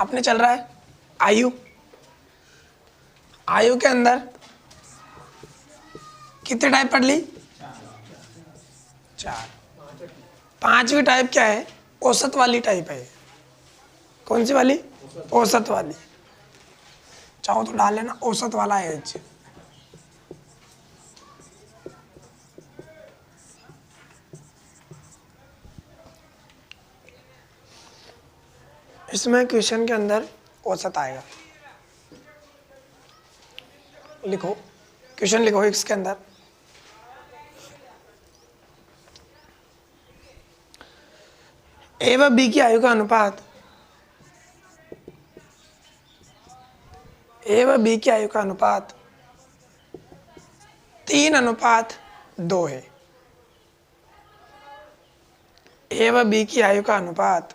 अपने चल रहा है आयु। आयु के अंदर कितने टाइप पढ़ ली? 4। 5वीं टाइप क्या है? औसत वाली टाइप है। कौन सी वाली? औसत वाली। चाहो तो डाल लेना औसत वाला एज। इसमें क्वेश्चन के अंदर औसत आएगा। लिखो, क्वेश्चन लिखो इसके अंदर। ए व बी की आयु का अनुपात, ए व बी की आयु का अनुपात 3:2 है। ए व बी की आयु का अनुपात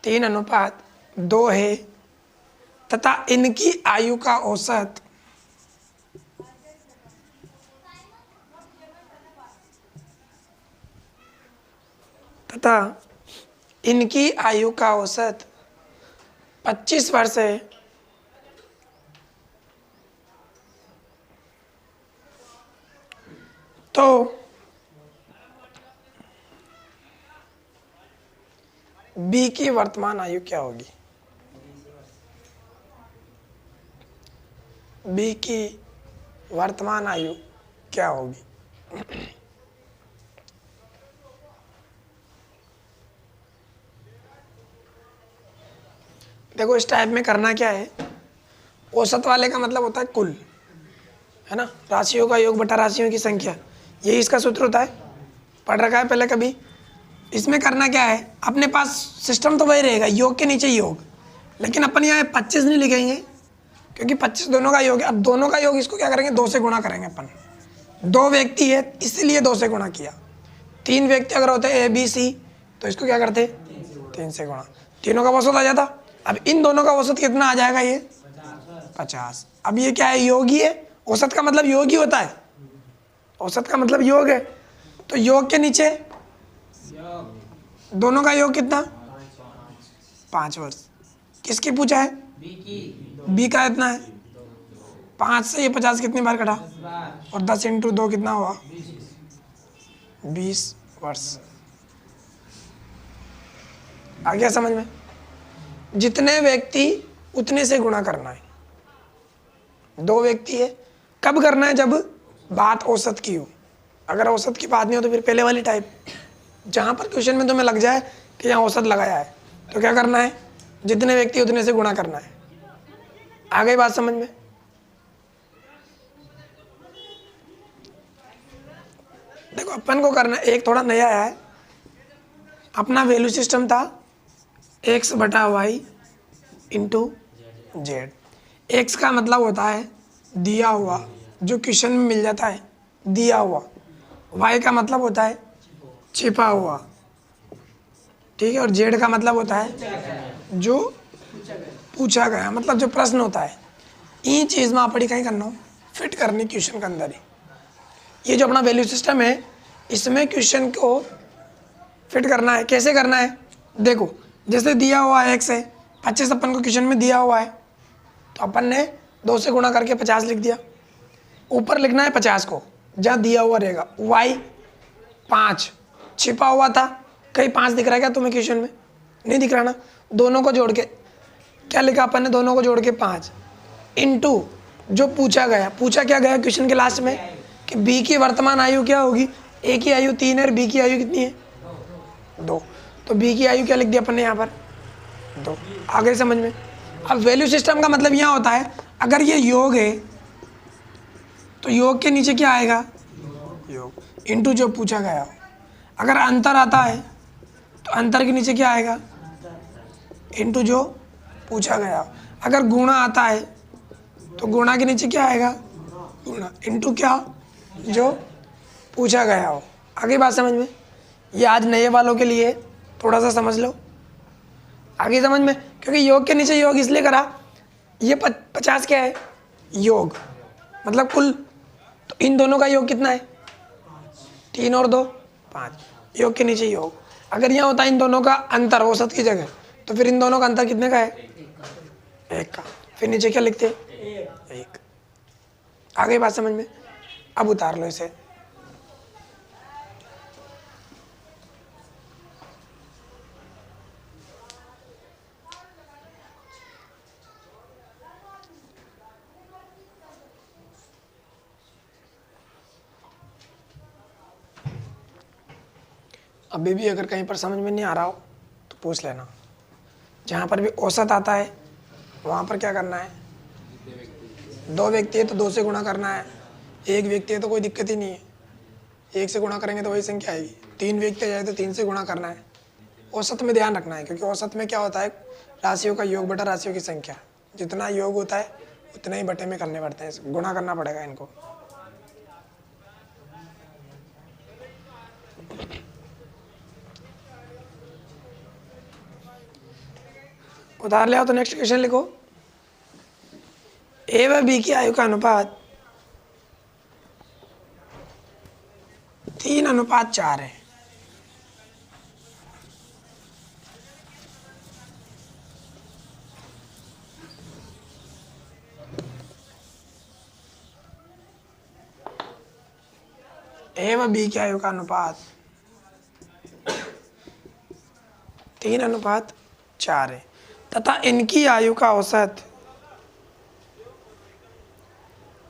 3:2 है तथा इनकी आयु का औसत तथा इनकी आयु का औसत 25 वर्ष है। तो बी की वर्तमान आयु क्या होगी? बी की वर्तमान आयु क्या होगी? देखो इस टाइप में करना क्या है, औसत वाले का मतलब होता है कुल, है ना, राशियों का योग बटा राशियों की संख्या, यही इसका सूत्र होता है। पढ़ रखा है पहले कभी? इसमें करना क्या है, अपने पास सिस्टम तो वही रहेगा, योग के नीचे योग, लेकिन अपन यहाँ 25 नहीं लिखेंगे क्योंकि 25 दोनों का योग है। अब दोनों का योग इसको क्या करेंगे? 2 से गुणा करेंगे अपन। 2 व्यक्ति है इसलिए 2 से गुणा किया। 3 व्यक्ति अगर होते ए बी सी तो इसको क्या करते? 3 से गुणा, तीनों का औसत आ जाता। अब इन दोनों का औसत कितना आ जाएगा? ये 50। अब ये क्या है? योग ही है। औसत का मतलब योग ही होता है, औसत का मतलब योग है। तो योग के नीचे दोनों का योग कितना? 5 वर्ष। किसकी पूछा है? बी का इतना है। 5 से ये 50 कितनी बार कटा? और 10 × 2 कितना हुआ? 20 वर्ष। आ गया समझ में? जितने व्यक्ति उतने से गुणा करना है। 2 व्यक्ति है, कब करना है? जब बात औसत की हो। अगर औसत की बात नहीं हो तो फिर पहले वाली टाइप, जहाँ पर क्वेश्चन में तुम्हें लग जाए कि यहाँ औसत लगाया है तो क्या करना है? जितने व्यक्ति उतने से गुणा करना है। आ गई बात समझ में? देखो अपन को करना एक थोड़ा नया है। अपना वैल्यू सिस्टम था x बटा वाई इंटू जेड। एक्स का मतलब होता है दिया हुआ, जो क्वेश्चन में मिल जाता है दिया हुआ। वाई का मतलब होता है छिपा हुआ, ठीक है। और जेड का मतलब होता है जो पूछा गया, मतलब जो प्रश्न होता है। ये चीज़ में आपड़ी कहीं करना हो, फिट करनी क्वेश्चन के अंदर ही। ये जो अपना वैल्यू सिस्टम है इसमें क्वेश्चन को फिट करना है। कैसे करना है? देखो जैसे दिया हुआ है x है, 25 अपन को क्वेश्चन में दिया हुआ है तो अपन ने 2 से गुणा करके 50 लिख दिया। ऊपर लिखना है 50 को जहाँ दिया हुआ रहेगा। y 5 छिपा हुआ था, कहीं 5 दिख रहा है क्या तुम्हें क्वेश्चन में? नहीं दिख रहा ना। दोनों को जोड़ के क्या लिखा अपन ने? दोनों को जोड़ के 5 इंटू जो पूछा गया। पूछा क्या गया क्वेश्चन के लास्ट में? कि b की वर्तमान आयु क्या होगी? a की आयु 3 है और b की आयु कितनी है? 2। तो b की आयु क्या लिख दिया अपन ने यहाँ पर? 2। आ गई समझ में? अब वैल्यू सिस्टम का मतलब यहाँ होता है अगर ये योग है तो योग के नीचे क्या आएगा? योग इंटू जो पूछा गया हो। अगर अंतर आता है तो अंतर के नीचे क्या आएगा? इंटू जो पूछा गया हो। अगर गुणा आता है तो गुणा के नीचे क्या आएगा? गुणा इंटू क्या? जो पूछा गया हो। आगे बात समझ में? ये आज नए वालों के लिए थोड़ा सा समझ लो, आगे समझ में। क्योंकि योग के नीचे योग इसलिए करा, ये 50 क्या है? योग मतलब कुल। तो इन दोनों का योग कितना है? 3 और 2 5। योग के नीचे योग। अगर यहाँ होता इन दोनों का अंतर औसत की जगह तो फिर इन दोनों का अंतर कितने का है? 1 का, फिर नीचे क्या लिखते 1। आ गई बात समझ में? अब उतार लो इसे। अभी भी अगर कहीं पर समझ में नहीं आ रहा हो तो पूछ लेना। जहाँ पर भी औसत आता है वहाँ पर क्या करना है, 2 व्यक्ति है तो 2 से गुणा करना है, 1 व्यक्ति है तो कोई दिक्कत ही नहीं है, 1 से गुणा करेंगे तो वही संख्या आएगी, 3 व्यक्ति जाए तो 3 से गुणा करना है। औसत में ध्यान रखना है, क्योंकि औसत में क्या होता है, राशियों का योग बटा राशियों की संख्या, जितना योग होता है उतना ही बटे में करने पड़ते हैं, गुणा करना पड़ेगा इनको। उतार ले आओ तो नेक्स्ट क्वेश्चन लिखो। ए व बी की आयु का अनुपात 3:4 है। ए व बी की आयु का अनुपात 3:4 है तथा इनकी आयु का औसत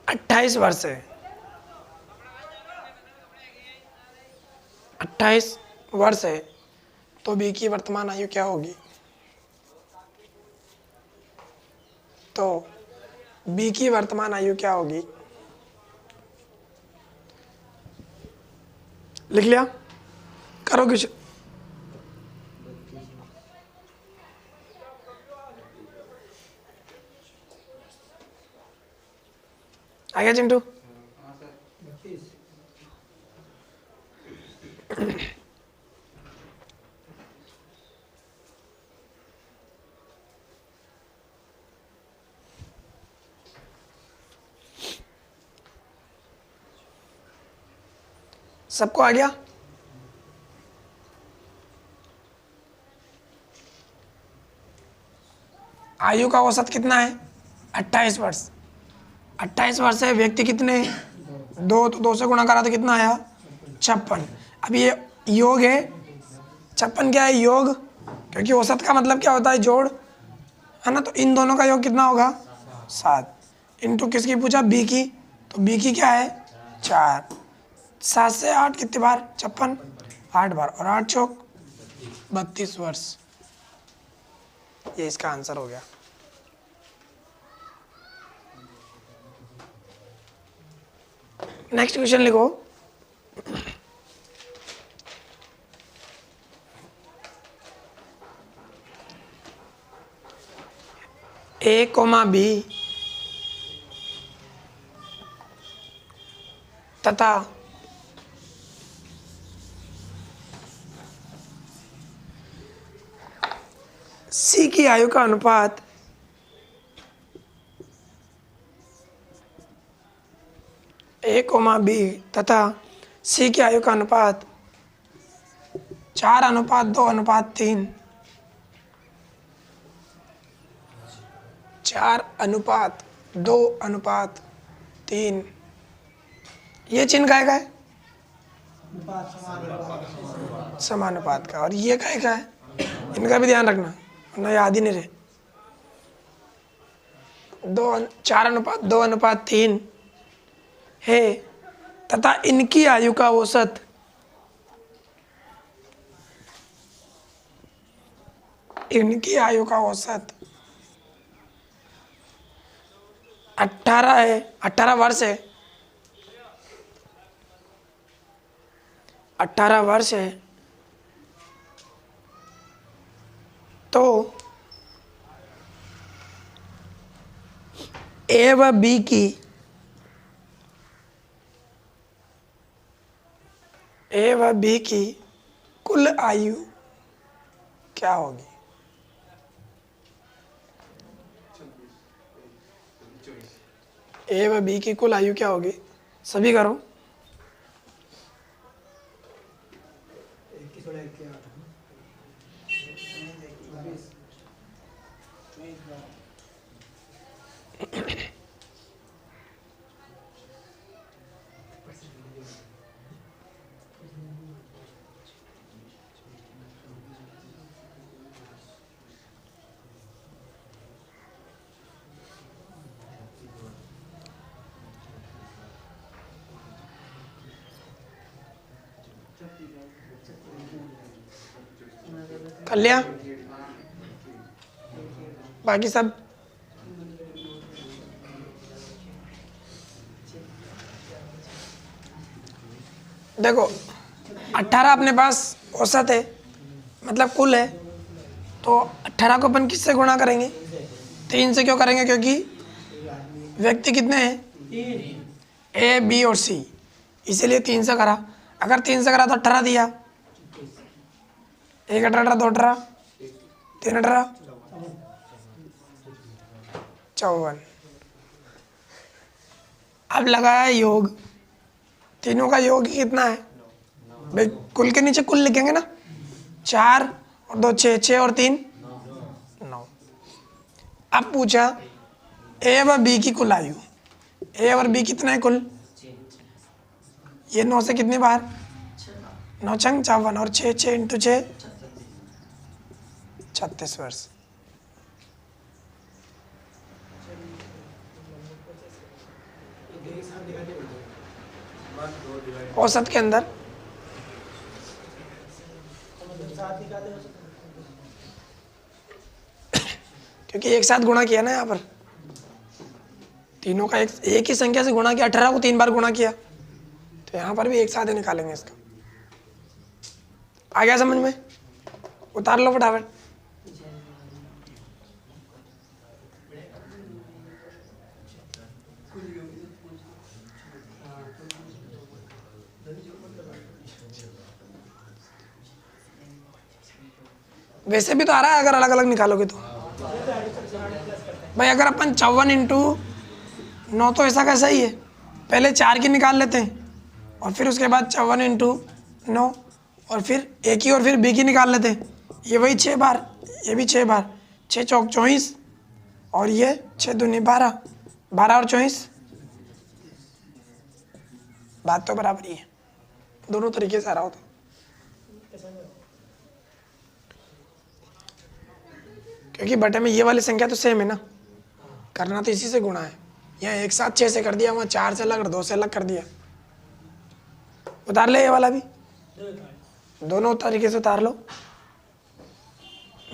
28 वर्ष है। 28 वर्ष है तो बी की वर्तमान आयु क्या होगी? तो बी की वर्तमान आयु क्या होगी? लिख लिया? करो कुछ। आ गया चिंटू? सबको आ गया? आयु का औसत कितना है? 28 वर्ष। 28 वर्ष है, व्यक्ति कितने? 2, तो 2 से गुणा करा तो कितना आया? 56। अब ये योग है, 56 क्या है? योग, क्योंकि औसत का मतलब क्या होता है? जोड़, है ना? तो इन दोनों का योग कितना होगा? 7। इंटू किसकी पूछा? बी की, तो बी की क्या है? 4। 7 से 8 कितने बार? 56, 8 बार, और 8 चौक 32 वर्ष। ये इसका आंसर हो गया। नेक्स्ट क्वेश्चन लिखो। ए कोमा बी तथा सी की आयु का अनुपात ए कोमा बी तथा सी की आयु का अनुपात 4:2:3, 4:2:3। ये चिन्ह काय का है? समानुपात का। और ये काय का है? इनका भी ध्यान रखना वरना याद ही नहीं रहे। 4:2:3 है तथा इनकी आयु का औसत 18 है, 18 वर्ष है। 18 वर्ष है तो ए व बी की कुल आयु क्या होगी? ए व बी की कुल आयु क्या होगी? सभी करो। कर लिया? बाकी सब देखो, 18 अपने पास औसत है, मतलब कुल है, तो 18 को अपन किससे गुणा करेंगे? 3 से। क्यों करेंगे? क्योंकि व्यक्ति कितने हैं? ए, बी और सी, इसीलिए 3 से करा। अगर 3 से करा तो 18 दिया, 1 18 2 18 3 18 54। अब लगाया योग, तीनों का योग कितना है भाई? कुल के नीचे कुल लिखेंगे ना, 4 और 2 6, 6 और 3 9। अब पूछा ए व बी की कुल आयु, ए और बी कितना है कुल? ये 9 से कितनी बार? 9 छंग 54 और 6 6 इंटू 6 36 वर्ष। औसत के अंदर क्योंकि एक साथ गुणा किया ना, यहाँ पर तीनों का एक ही संख्या से गुणा किया, 18 को 3 बार गुणा किया, तो यहाँ पर भी एक साथ ही निकालेंगे इसका। आ गया समझ में? उतार लो फटाफट। वैसे भी तो आ रहा है अगर अलग अलग निकालोगे तो। भाई अगर अपन 54 इंटू 9, तो ऐसा कैसा ही है, पहले 4 की निकाल लेते हैं और फिर उसके बाद 54 इंटू 9 और फिर एक ही और फिर बी की निकाल लेते हैं। ये वही 6 बार, ये भी 6 बार, 6 चौक 24 और ये 6 दूनी 12, 12 और 24, बात तो बराबर ही है, दोनों तरीके से आ रहा होता। क्योंकि बटे में ये वाली संख्या तो सेम है ना, करना तो इसी से गुणा है। यहाँ एक साथ 6 से कर दिया, वहाँ 4 से अलग और 2 से अलग कर दिया। उतार ले ये वाला भी, दोनों तरीके से उतार लो।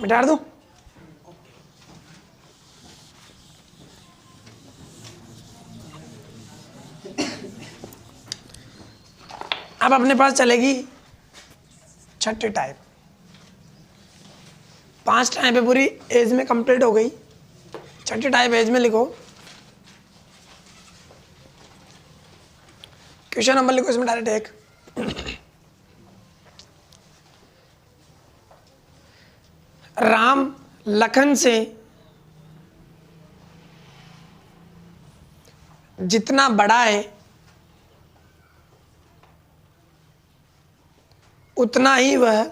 मिटा दूं? अब अपने पास चलेगी छठी टाइप। 5 टाइप है पूरी एज में कंप्लीट हो गई, छठी टाइप एज में लिखो। क्वेश्चन नंबर लिखो इसमें डायरेक्ट एक। राम लखन से जितना बड़ा है उतना ही वह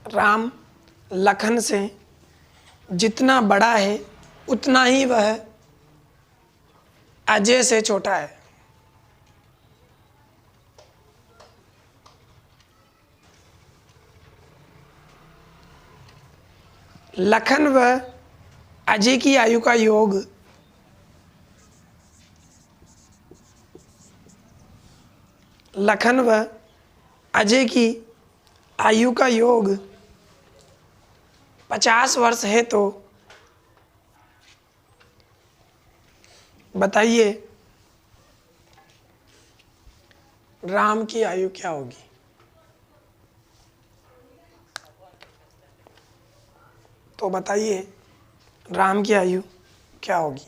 राम लखन से जितना बड़ा है उतना ही वह अजय से छोटा है। लखन व अजय की आयु का योग लखन व अजय की आयु का योग 50 वर्ष है, तो बताइए राम की आयु क्या होगी? तो बताइए राम की आयु क्या होगी?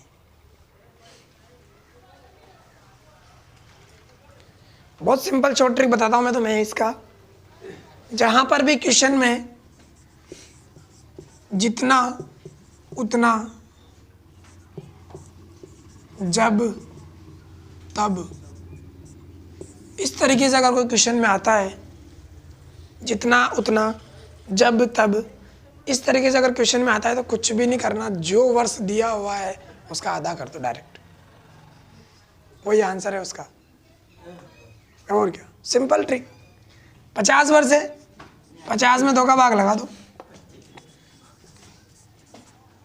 बहुत सिंपल शॉर्ट ट्रिक बताता हूं मैं तुम्हें इसका। जहां पर भी क्वेश्चन में जितना उतना जब तब इस तरीके से अगर कोई क्वेश्चन में आता है, जितना उतना जब तब, इस तरीके से अगर क्वेश्चन में आता है तो कुछ भी नहीं करना, जो वर्ष दिया हुआ है उसका आधा कर दो डायरेक्ट, वही आंसर है उसका। और क्या, सिंपल ट्रिक। 50 वर्ष है, 50 में 2 का भाग लगा दो,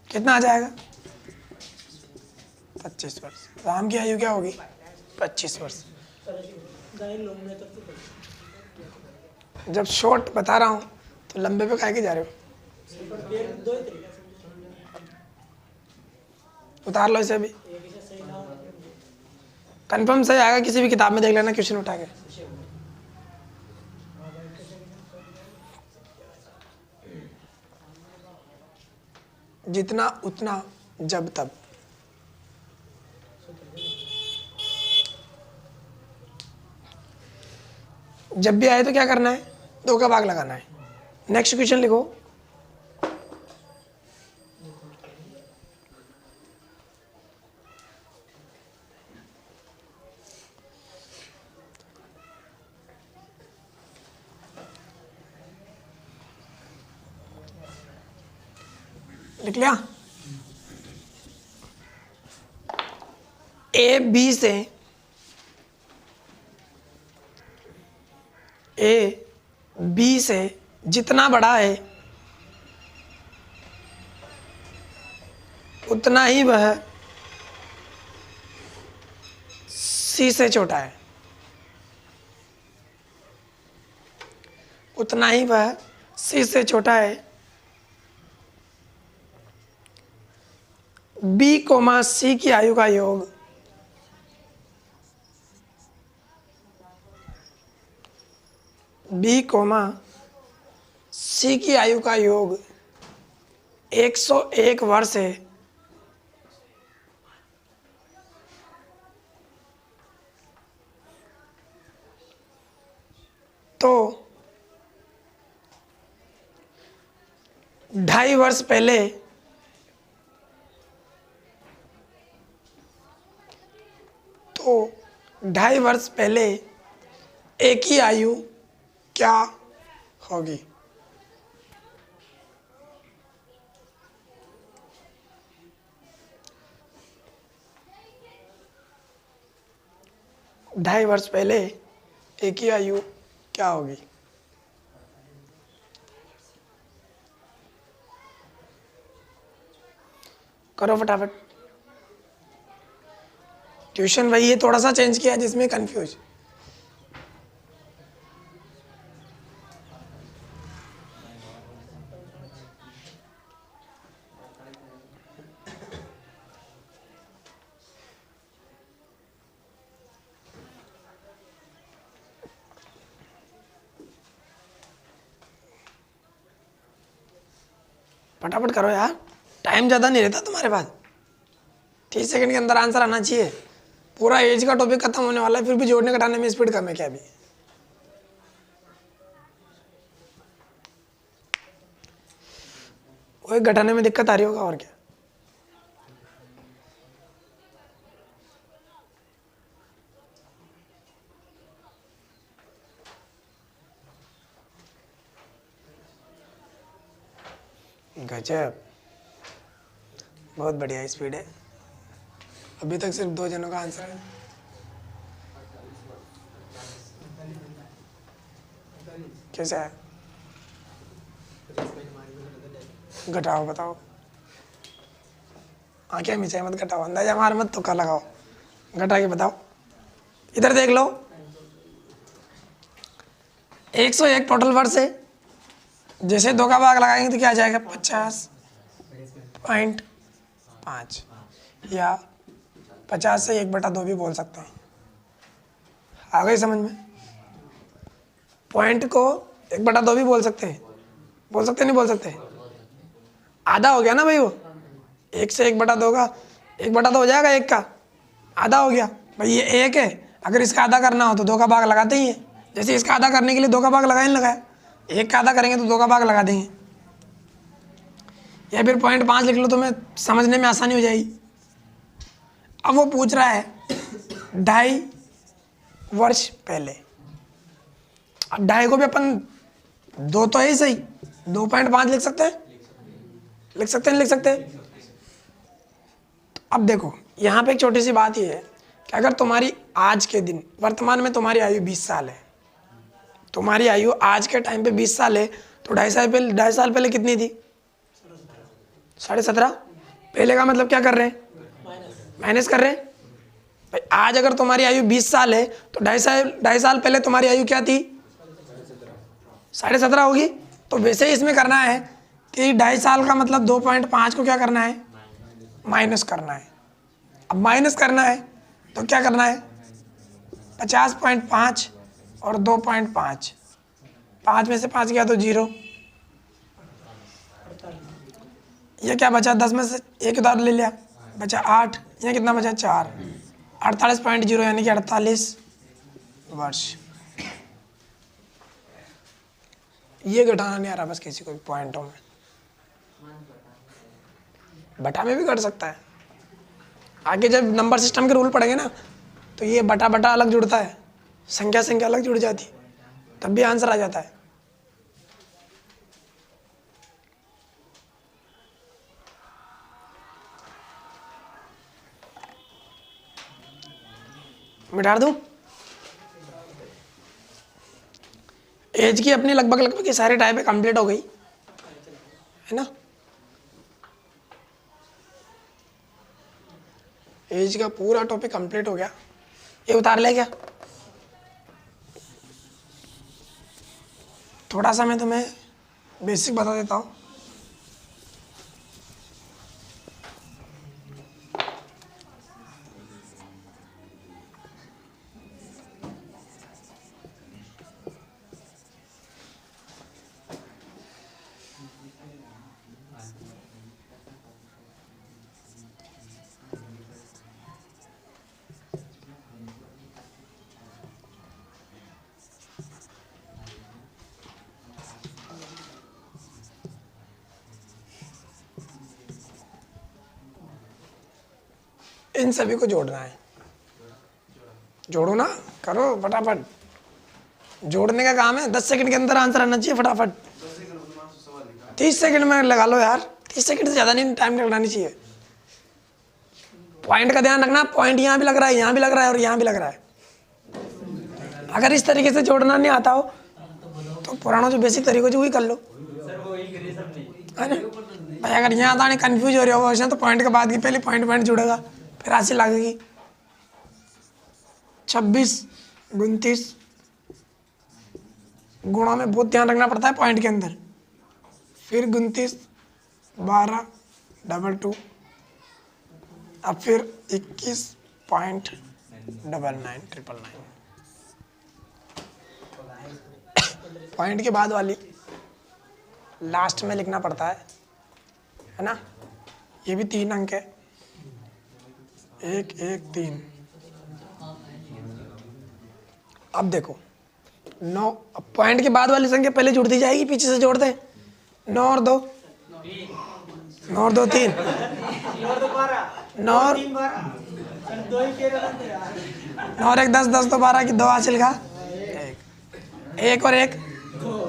कितना आ जाएगा? 25 वर्ष। राम की आयु क्या होगी? 25 वर्ष। जब शॉर्ट बता रहा हूँ तो लंबे पे काहे के जा रहे हो? उतार लो इसे भी, कंफर्म सही आएगा। किसी भी किताब में देख लेना क्वेश्चन उठा के। जितना उतना जब तब। जब भी आए तो क्या करना है? 2 का भाग लगाना है। नेक्स्ट क्वेश्चन लिखो। लिख लिया? ए बी से जितना बड़ा है उतना ही वह सी से छोटा है, उतना ही वह सी से छोटा है। बी कोमा सी की आयु का योग बी कोमा सी की आयु का योग 101 वर्ष है। तो 2.5 वर्ष पहले ए की आयु क्या होगी? ढाई वर्ष पहले ए की आयु क्या होगी? करो फटाफट। ट्यूशन वही है, थोड़ा सा चेंज किया जिसमें कंफ्यूज। फटाफट करो यार, टाइम ज़्यादा नहीं रहता तुम्हारे पास। 30 सेकंड के अंदर आंसर आना चाहिए। पूरा एज का टॉपिक खत्म होने वाला है, फिर भी जोड़ने घटाने में स्पीड कम है क्या? अभी वही घटाने में दिक्कत आ रही होगा, और क्या। गजब, बहुत बढ़िया स्पीड है। अभी तक सिर्फ 2 जनों का आंसर है। कैसे है? घटाओ, बताओ। आंखें मिचाई मत, घटाओ। अंदाजा मार मत, तुक्का लगाओ, घटा के बताओ। इधर देख लो, 101 टोटल वर्ष है। जैसे 2 का भाग लगाएंगे तो क्या आ जाएगा? 50.5 या 50 से 1/2 भी बोल सकते हैं। आ गई समझ में? पॉइंट को 1/2 भी बोल सकते हैं, नहीं बोल सकते? आधा हो गया ना भाई, वो 1 से 1/2 का 1/2 हो जाएगा, 1 का आधा हो गया भाई। ये 1 है, अगर इसका आधा करना हो तो 2 का भाग लगाते ही है। जैसे इसका आधा करने के लिए 2 का भाग लगाया नहीं लगाया, 1 का आधा करेंगे तो 2 का भाग लगा देंगे। या फिर 0.5 लिख लो, तो मैं समझने में आसानी हो जाएगी। अब वो पूछ रहा है 2.5 वर्ष पहले। अब 2.5 को भी अपन 2 तो है ही सही, 2.5 लिख सकते हैं। लिख सकते हैं, लिख सकते हैं। तो अब देखो यहाँ पे एक छोटी सी बात ये है कि अगर तुम्हारी आज के दिन वर्तमान में तुम्हारी आयु 20 साल है, तुम्हारी आयु आज के टाइम पे 20 साल है, तो 2.5 साल पहले कितनी थी? 17.5। पहले का मतलब क्या कर रहे हैं? माइनस कर रहे हैं। भाई आज अगर तुम्हारी आयु 20 साल है तो 2.5 साल पहले तुम्हारी आयु क्या थी? 17.5 होगी। तो वैसे ही इसमें करना है कि 2.5 साल का मतलब 2.5 को क्या करना है? माइनस करना है। अब माइनस करना है तो क्या करना है? 50.5 और 2.5, 5 में से 5 गया तो 0। ये क्या बचा? 10 में से एक उधार ले लिया, बचा 8। ये कितना बचा? 4। 48.0 यानी कि 48 वर्ष। ये घटाना नहीं आ रहा बस किसी को भी पॉइंटों में। बटा में भी घट सकता है। आगे जब नंबर सिस्टम के रूल पढ़ेंगे ना तो ये बटा बटा अलग जुड़ता है, संख्या संख्या अलग जुड़ जाती है, तब भी आंसर आ जाता है। मिटा दूं? एज की अपनी लगभग लगभग की सारी टाइप कंप्लीट हो गई है ना। एज का पूरा टॉपिक कंप्लीट हो गया। ये उतार ले क्या? थोड़ा सा मैं तुम्हें बेसिक बता देता हूँ। इन सभी को जोड़ना है। जोड़ो ना, करो फटाफट। जोड़ने का काम है। 10 सेकंड के अंदर आंसर आना चाहिए फटाफट। 30 सेकंड में लगा लो यार, 30 सेकंड से ज़्यादा नहीं टाइम लगानी चाहिए। पॉइंट का ध्यान रखना, पॉइंट यहाँ भी लग रहा है, यहाँ भी लग रहा है और यहाँ भी लग रहा है। अगर इस तरीके से जोड़ना नहीं आता हो तो पुराना जो बेसिक तरीकों से वही कर लो। अरे भाई अगर यहाँ आता नहीं कन्फ्यूज हो रहे हो वैसे तो पॉइंट के बाद की पहले पॉइंट जुड़ेगा, फिर राशि लगेगी। 26 29 गुणा में बहुत ध्यान रखना पड़ता है पॉइंट के अंदर। फिर 29 12 22, अब फिर 21.9999। पॉइंट के बाद वाली लास्ट में लिखना पड़ता है ना। ये भी 3 अंक है, 1 1 3। अब देखो 9, अब पॉइंट के बाद वाली संख्या पहले जुड़ती जाएगी, पीछे से जोड़ दे। 9 और 2 3, 9 और 1 10, 10 2 12 की 2 हासिल का 1 और 1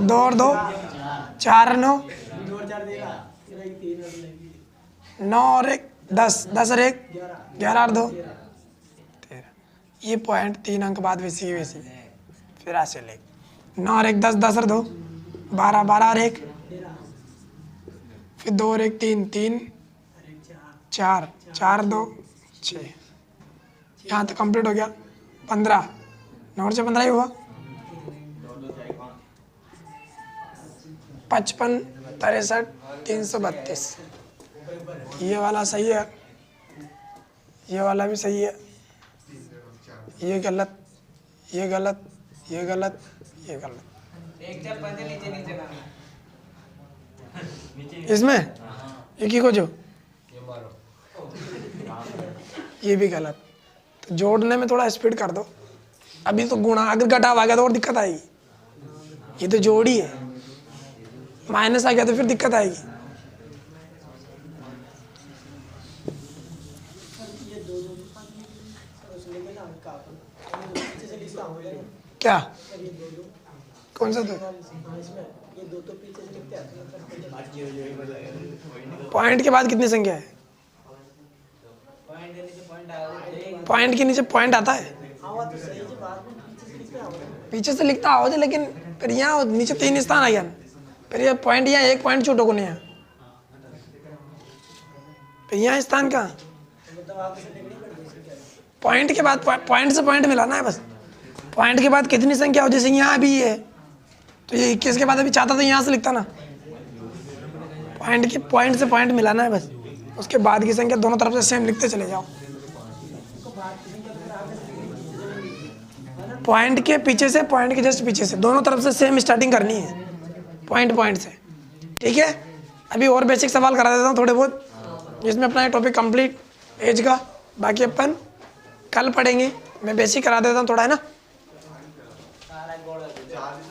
2 और 2 4 और 9 9 और 1 10, 10 और 1 11 और 2 13। ये पॉइंट 3 अंक बाद वैसी ही वैसी फिर ऐसे ले। 9 और 1 10, 10 और 2 12, 12 और 1 फिर 2 और 1 3, 3 4, 4 2 6। यहाँ तक कंप्लीट हो गया। 15, 9 से 15 ही हुआ। 55 63 332। ये वाला सही है, ये वाला भी सही है, ये गलत, ये गलत, ये गलत, ये गलत। इसमें एक ही को जो ये भी गलत। तो जोड़ने में थोड़ा स्पीड कर दो। अभी तो गुणा, अगर घटाव आ गया तो और दिक्कत आएगी। ये तो जोड़ी है, माइनस आ गया तो फिर दिक्कत आएगी। क्या? कौन सा? तो पॉइंट के बाद कितनी संख्या है? पॉइंट के नीचे पॉइंट आता है, पीछे से लिखता आओ लेकिन फिर यहाँ नीचे 3 स्थान आ गया, फिर ये पॉइंट यहाँ 1 पॉइंट छूटो को नहीं है, फिर यहाँ स्थान कहाँ? पॉइंट के बाद पॉइंट से पॉइंट मिलाना है बस। पॉइंट के बाद कितनी संख्या हो, जैसे यहाँ भी है तो ये 21 के बाद अभी चाहता तो यहाँ से लिखता ना, पॉइंट से पॉइंट मिलाना है बस, उसके बाद की संख्या दोनों तरफ से सेम लिखते चले जाओ। पॉइंट के पीछे से, पॉइंट के जस्ट पीछे से, दोनों तरफ से सेम स्टार्टिंग करनी है, पॉइंट से, ठीक है। अभी और बेसिक सवाल करा देता हूँ थोड़े बहुत, जिसमें अपना ये टॉपिक कंप्लीट एज का, बाकी अपन कल पढ़ेंगे। मैं बेसिक करा देता हूँ थोड़ा, है ना।